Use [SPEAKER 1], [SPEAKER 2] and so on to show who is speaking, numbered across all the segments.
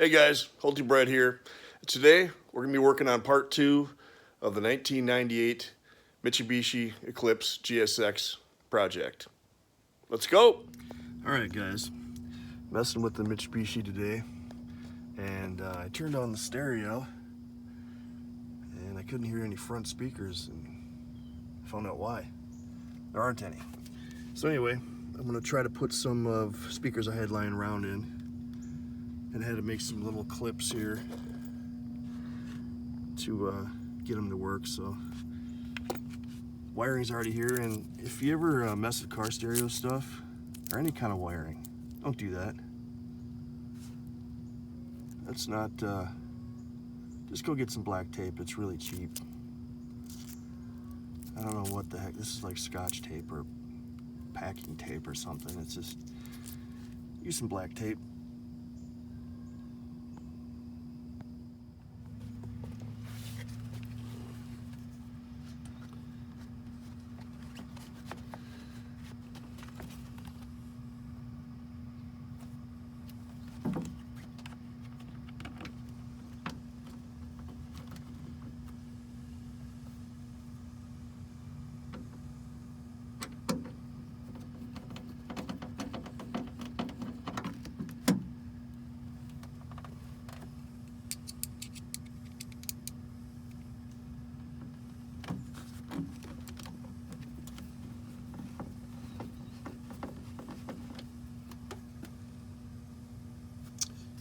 [SPEAKER 1] Hey guys, Holty Brett here. Today we're going to be working on part 2 of the 1998 Mitsubishi Eclipse GSX project. Let's go! Alright guys, messing with the Mitsubishi today, and I turned on the stereo and I couldn't hear any front speakers, and I found out why. There aren't any. So anyway, I'm going to try to put some of speakers I had lying around in, and I had to make some little clips here to get them to work. So wiring's already here, and if you ever mess with car stereo stuff or any kind of wiring, don't do that. That's not, just go get some black tape. It's really cheap. I don't know what the heck, this is like Scotch tape or packing tape or something. It's just, use some black tape.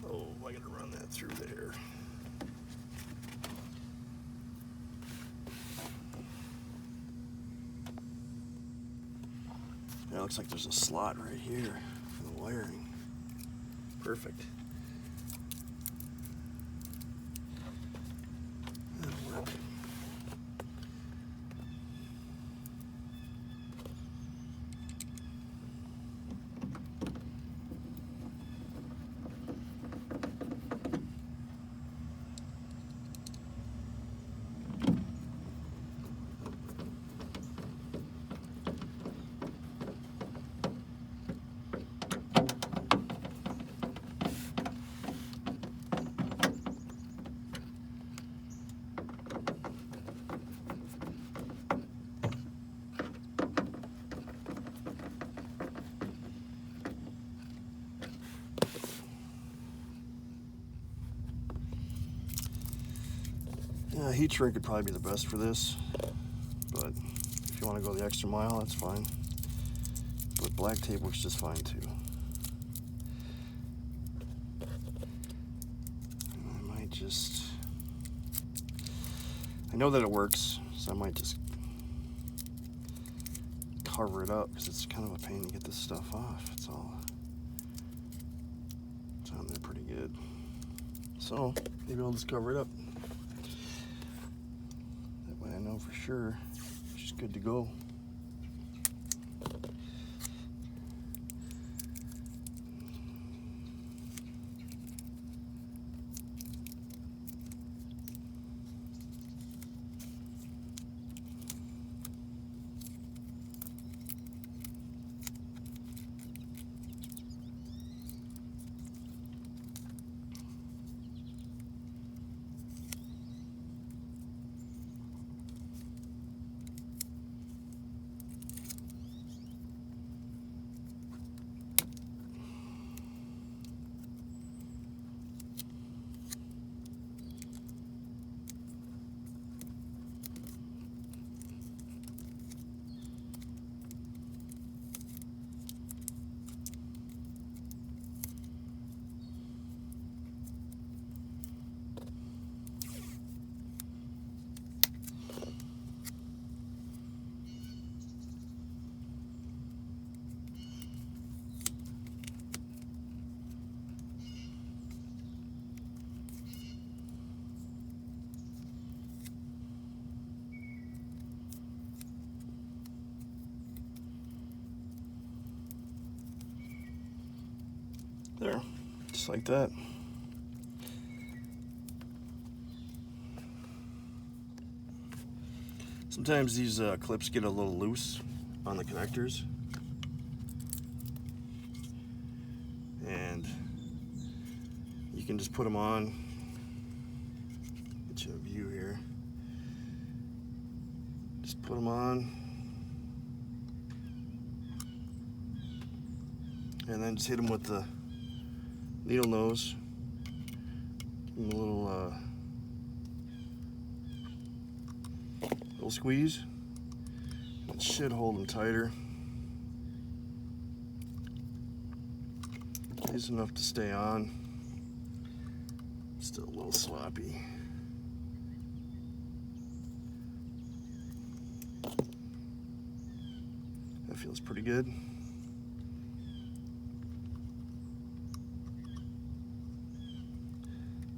[SPEAKER 1] Oh, I gotta run that through there. Yeah, it looks like there's a slot right here for the wiring. Perfect. That'll work. Yeah, heat shrink would probably be the best for this, but if you want to go the extra mile, that's fine. But black tape works just fine too. I might just, I know that it works, so I might just cover it up, because it's kind of a pain to get this stuff off. It's all, it's on there pretty good. So maybe I'll just cover it up. That way I know for sure she's good to go. There, just like that. Sometimes these clips get a little loose on the connectors, and you you can just put them on. Get you a view here. Just put them on. And then just hit them with the needle nose. Give them a little squeeze. It should hold them tighter. Just enough to stay on. Still a little sloppy. That feels pretty good.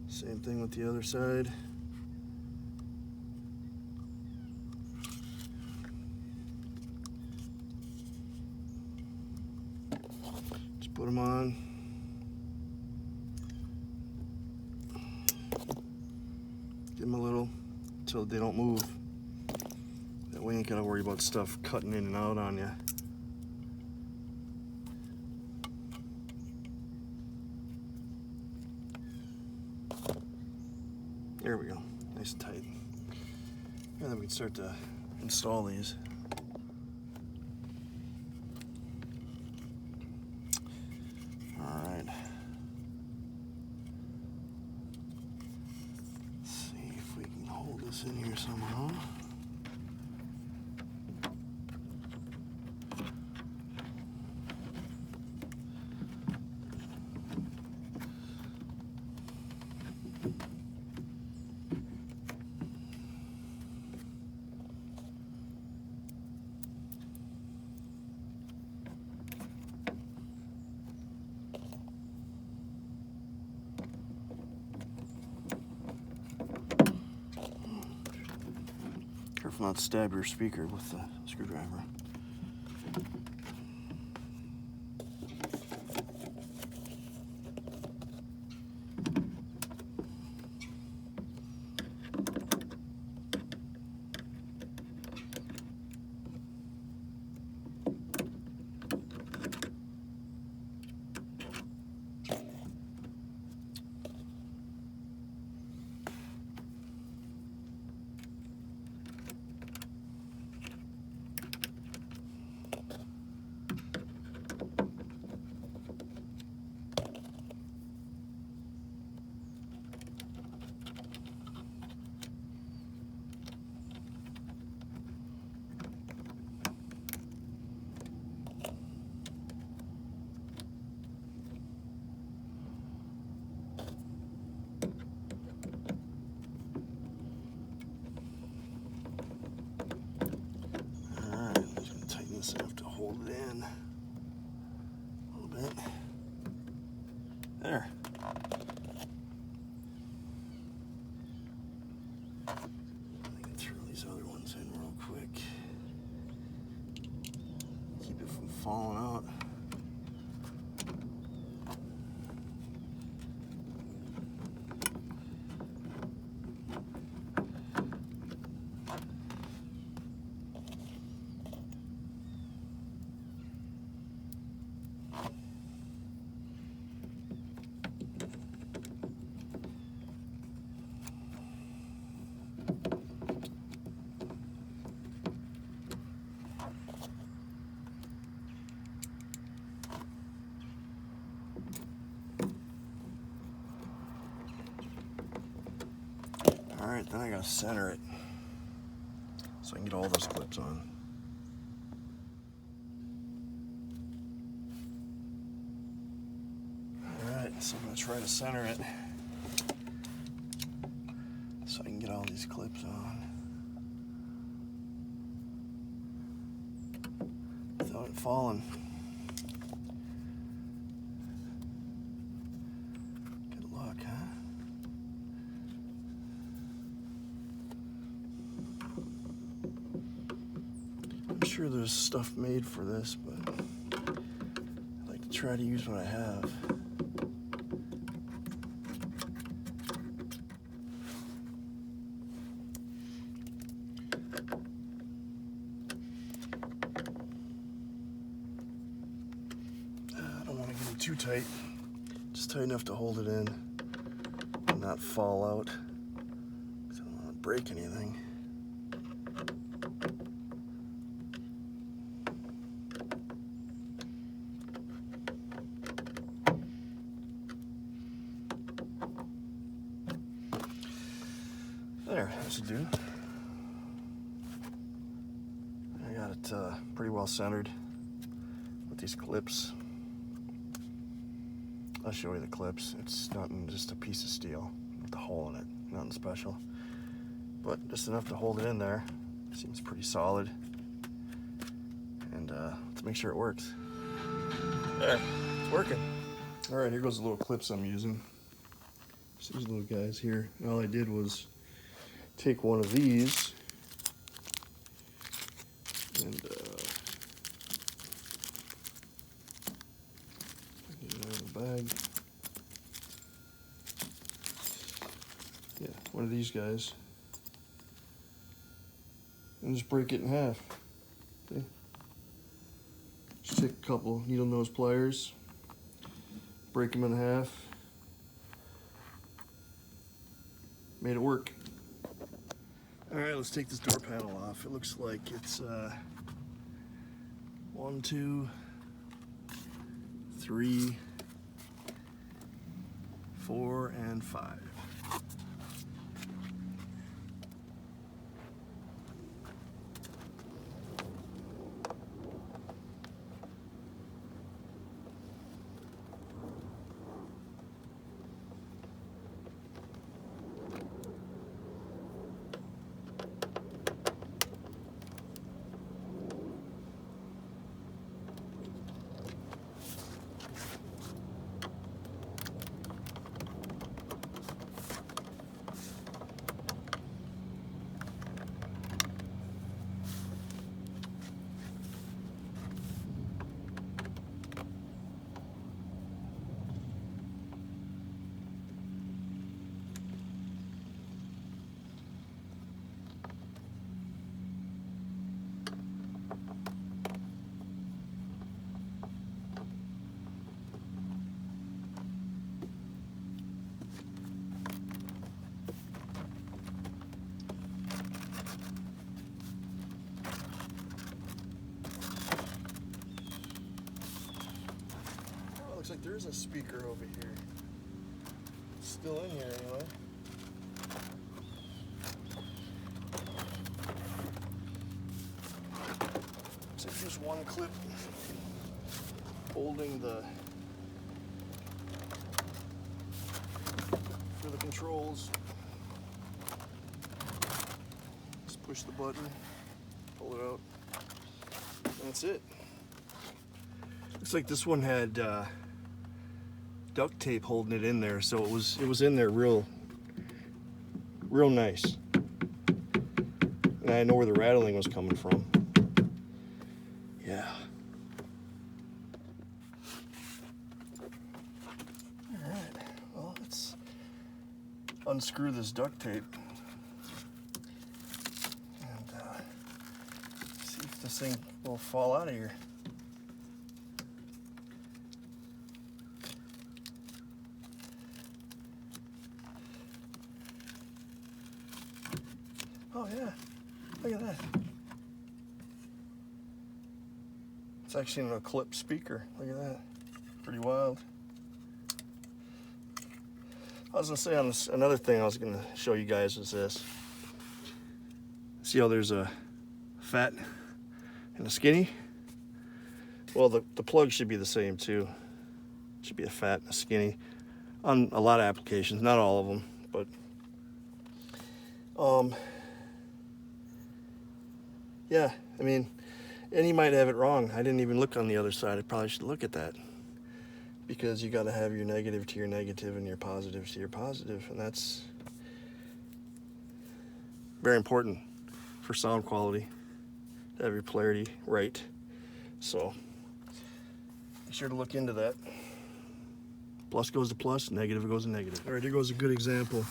[SPEAKER 1] Same thing with the other side. Just put them on. Give them a little until they don't move. That way you ain't gotta worry about stuff cutting in and out on you. There we go, nice and tight. And then we can start to install these. All right. Let's see if we can hold this in here somehow. Careful not to stab your speaker with the screwdriver. Enough to hold it in a little bit. There. I can throw these other ones in real quick. Keep it from falling out. All right, then I gotta center it so I can get all those clips on. All right, so I'm gonna try to center it so I can get all these clips on without it falling. Good luck, huh? I'm sure there's stuff made for this, but I like to try to use what I have. I don't want to get it too tight, just tight enough to hold it in.
[SPEAKER 2] not fall out, because I don't want to break anything. There, that should do. I got it pretty well centered with these clips. I'll show you the clips. It's nothing, just a piece of steel with a hole in it, nothing special. But just enough to hold it in there. Seems pretty solid. And let's make sure it works. There, it's working. All right, here goes the little clips I'm using. Just these little guys here. All I did was take one of these and get it out of the bag. Yeah, one of these guys. And just break it in half. See? Just take a couple needle nose pliers, break them in half. Made it work. All right, let's take this door panel off. It looks like it's 1, 2, 3, 4, and 5. Looks like there's a speaker over here. It's still in here anyway. Looks like there's one clip holding for the controls. Just push the button, pull it out, and that's it. Looks like this one had duct tape holding it in there, so it was in there real nice. And I know where the rattling was coming from. Yeah. All right. Well, let's unscrew this duct tape and see if this thing will fall out of here. Oh yeah, look at that. It's actually an Eclipse speaker. Look at that, pretty wild. I was gonna say on this, another thing I was gonna show you guys is this. See how there's a fat and a skinny? Well, the plug should be the same too. It should be a fat and a skinny on a lot of applications, not all of them, but yeah, I mean, and you might have it wrong. I didn't even look on the other side. I probably should look at that, because you got to have your negative to your negative and your positive to your positive, and that's very important for sound quality, to have your polarity right. So make sure to look into that. Plus goes to plus, negative goes to negative. All right, here goes a good example.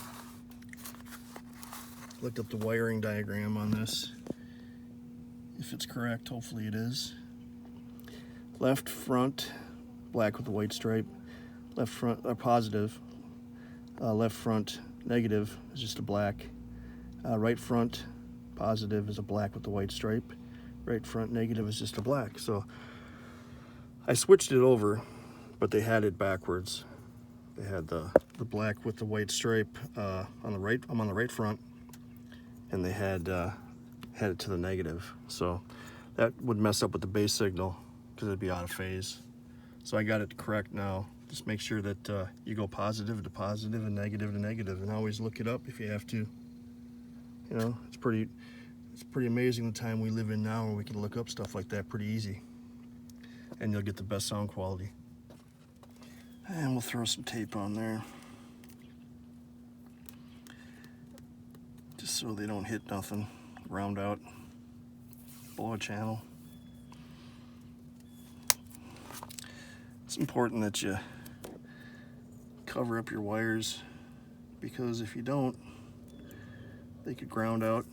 [SPEAKER 2] Looked up the wiring diagram on this. If it's correct, hopefully it is. Left front, black with a white stripe. Left front, positive. Left front negative is just a black. Right front positive is a black with the white stripe. Right front negative is just a black. So I switched it over, but they had it backwards. They had the black with the white stripe on the right. I'm on the right front, and they had it to the negative. So that would mess up with the base signal because it'd be out of phase. So I got it correct now. Just make sure that you go positive to positive and negative to negative, and always look it up if you have to. You know, it's pretty amazing the time we live in now where we can look up stuff like that pretty easy, and you'll get the best sound quality. And we'll throw some tape on there, just so they don't hit nothing. Round out, blow a channel. It's important that you cover up your wires, because if you don't, they could ground out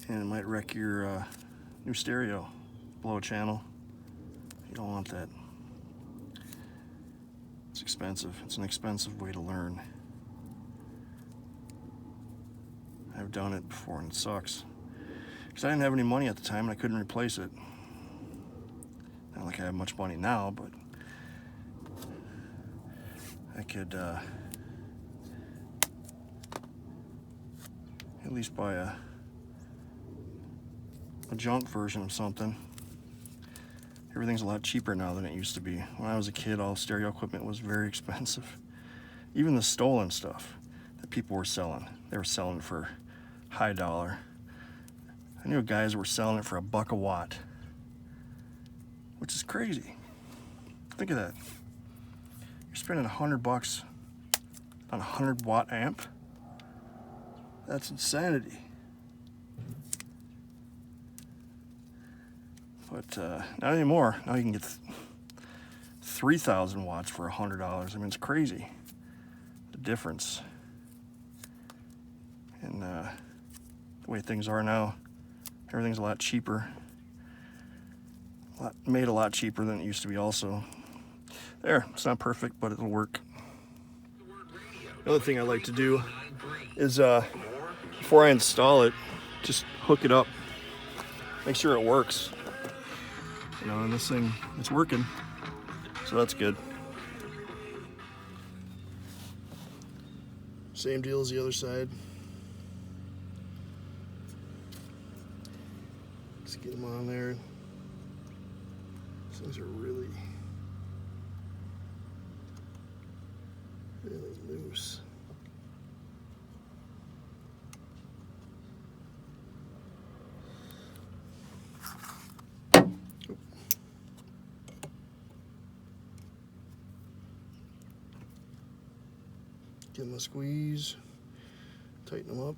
[SPEAKER 2] and it might wreck your new stereo. Blow a channel. You don't want that. It's expensive. It's an expensive way to learn. I've done it before and it sucks, because I didn't have any money at the time and I couldn't replace it. Not like I have much money now, but I could at least buy a junk version of something. Everything's a lot cheaper now than it used to be. When I was a kid, all stereo equipment was very expensive. Even the stolen stuff that people were selling, they were selling for high dollar. I knew guys were selling it for $1 a watt, which is crazy. Think of that. You're spending $100 on a 100-watt amp. That's insanity. But not anymore. Now you can get 3,000 watts for $100. I mean, it's crazy, the difference. And the way things are now, everything's a lot cheaper. Made a lot cheaper than it used to be also. There, it's not perfect, but it'll work. Another thing I like to do is before I install it, just hook it up, make sure it works. You know, and this thing, it's working, so that's good. Same deal as the other side. Just get them on there. These things are really loose. Give them a squeeze, tighten them up.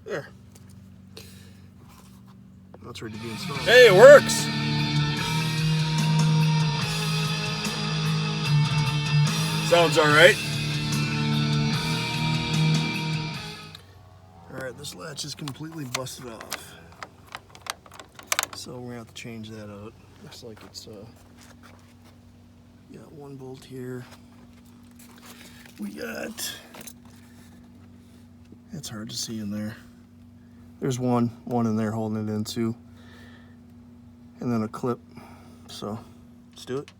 [SPEAKER 2] There. Now it's ready to be installed.
[SPEAKER 1] Hey, it works! Sounds alright.
[SPEAKER 2] Alright, this latch is completely busted off, so we're gonna have to change that out. Looks like it's got one bolt here. We got, it's hard to see in there. There's one in there holding it in too. And then a clip. So let's do it.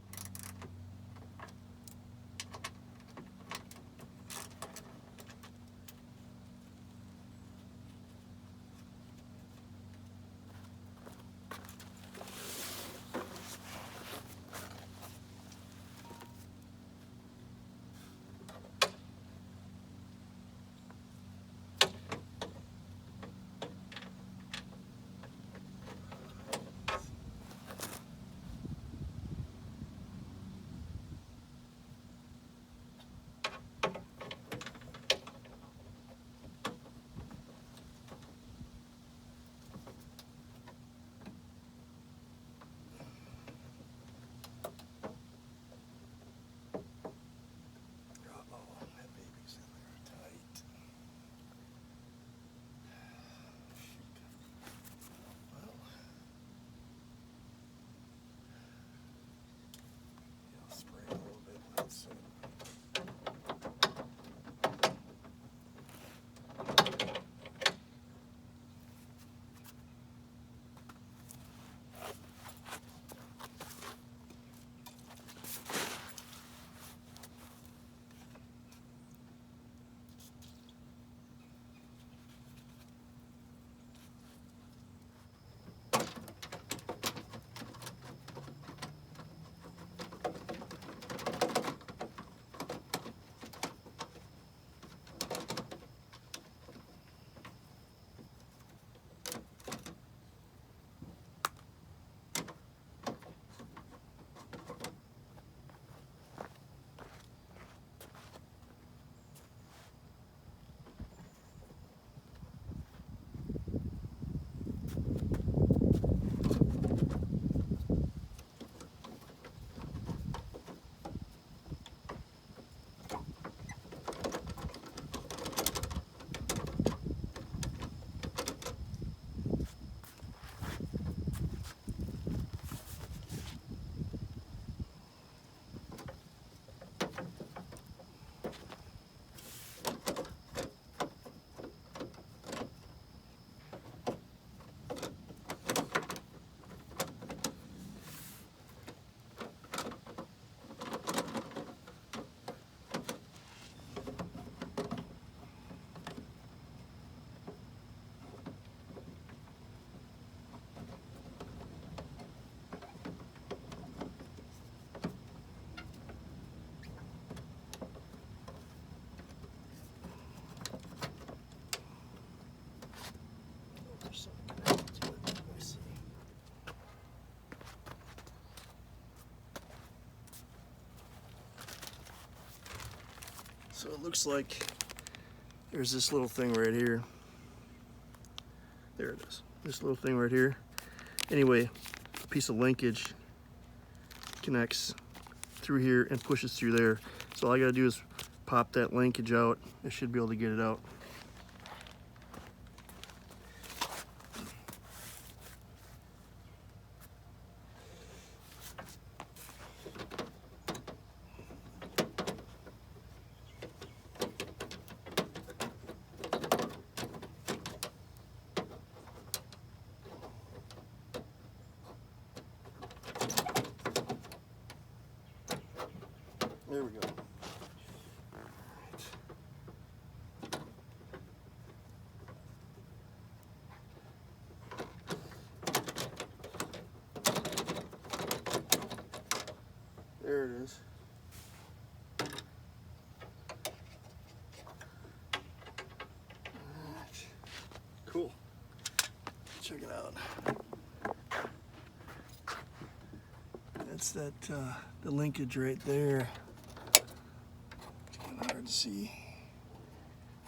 [SPEAKER 2] So it looks like there's this little thing right here. There it is. This little thing right here. Anyway, a piece of linkage connects through here and pushes through there. So all I gotta do is pop that linkage out. I should be able to get it out. There we go. There it is. Alright. Cool. Check it out. That's that the linkage right there. It's kind of hard to see.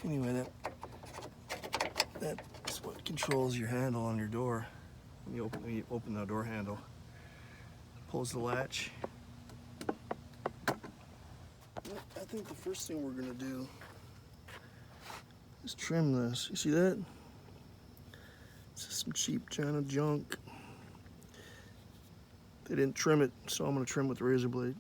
[SPEAKER 2] Anyway, that's what controls your handle on your door. When you open the door handle, pulls the latch. I think the first thing we're gonna do is trim this. You see that? This is some cheap China junk. They didn't trim it, so I'm gonna trim with the razor blade.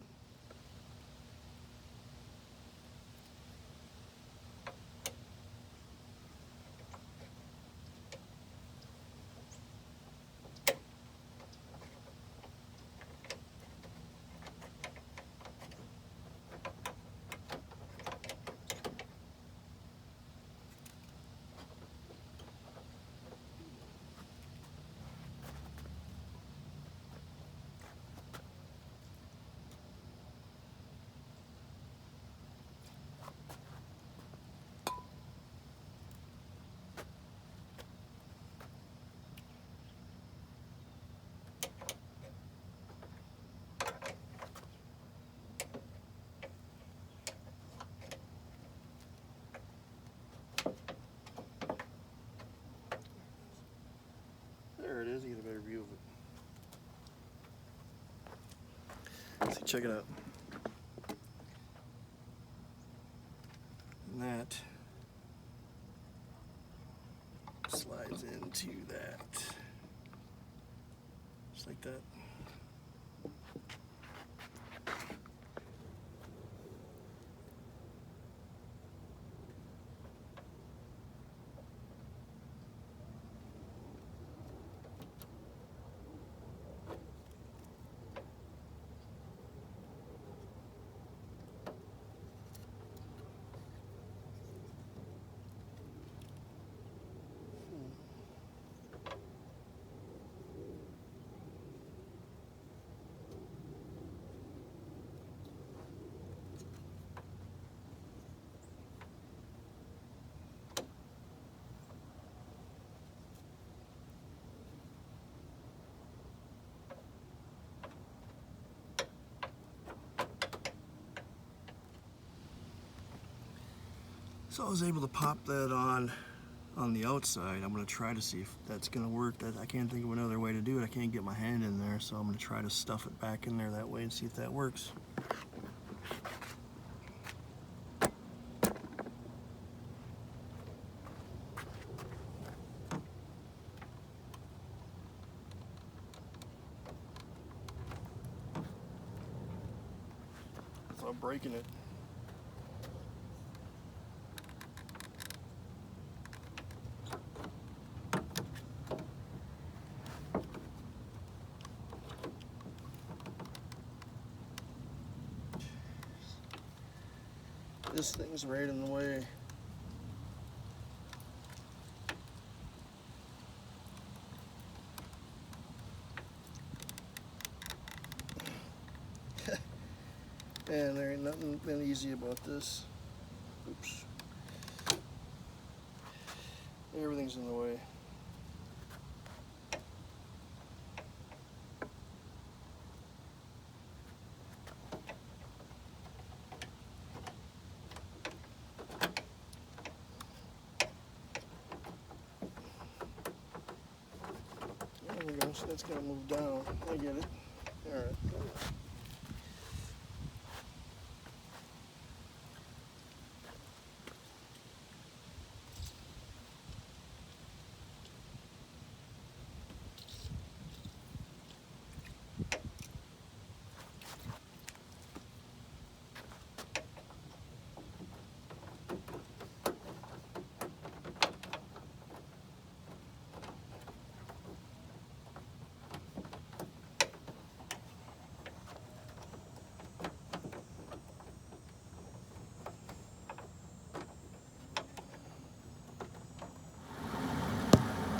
[SPEAKER 2] check it out. And that slides into that. Just like that. So I was able to pop that on the outside. I'm going to try to see if that's going to work. I can't think of another way to do it. I can't get my hand in there, so I'm going to try to stuff it back in there that way and see if that works. So I'm breaking it. This thing's right in the way. And there ain't nothing been easy about this. Oops. Everything's in the way. There we go, so that's gonna move down. I get it. Alright.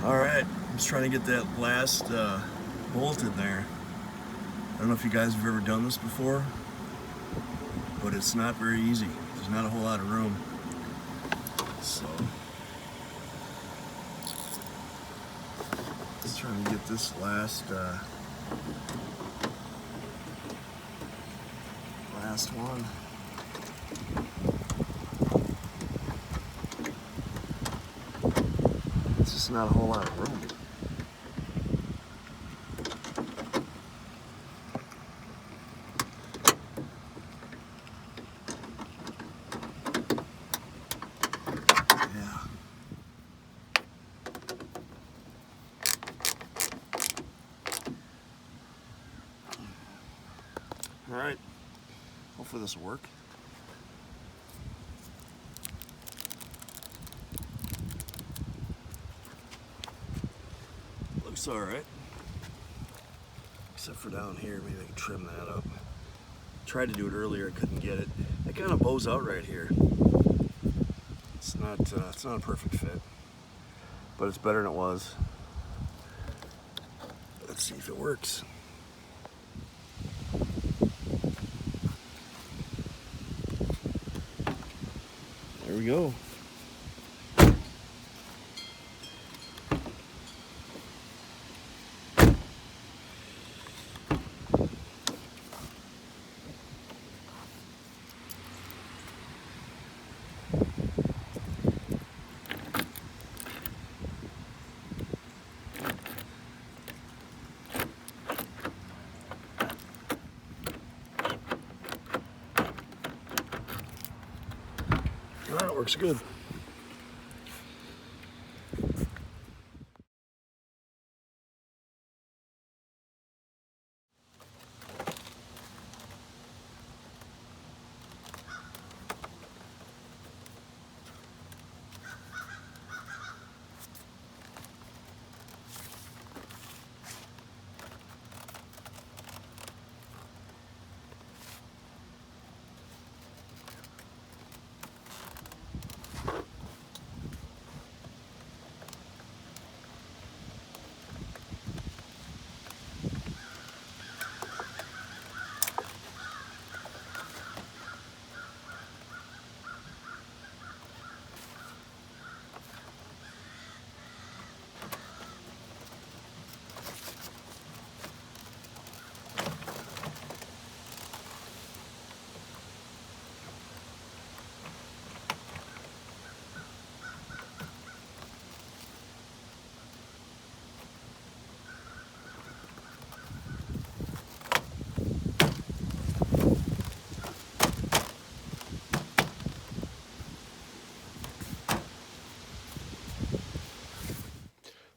[SPEAKER 2] Alright, I'm just trying to get that last bolt in there. I don't know if you guys have ever done this before, but it's not very easy. There's not a whole lot of room. So, just trying to get this last one. It's just not a whole lot of room. Yeah. All right. Hopefully this will work. Looks all right. Except for down here, maybe I can trim that up. Tried to do it earlier, I couldn't get it. It kind of bows out right here. It's not a perfect fit, but it's better than it was. Let's see if it works. There we go.
[SPEAKER 1] works good.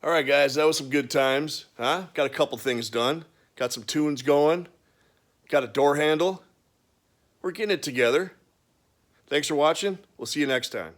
[SPEAKER 1] All right, guys, that was some good times, huh? Got a couple things done. Got some tunes going. Got a door handle. We're getting it together. Thanks for watching. We'll see you next time.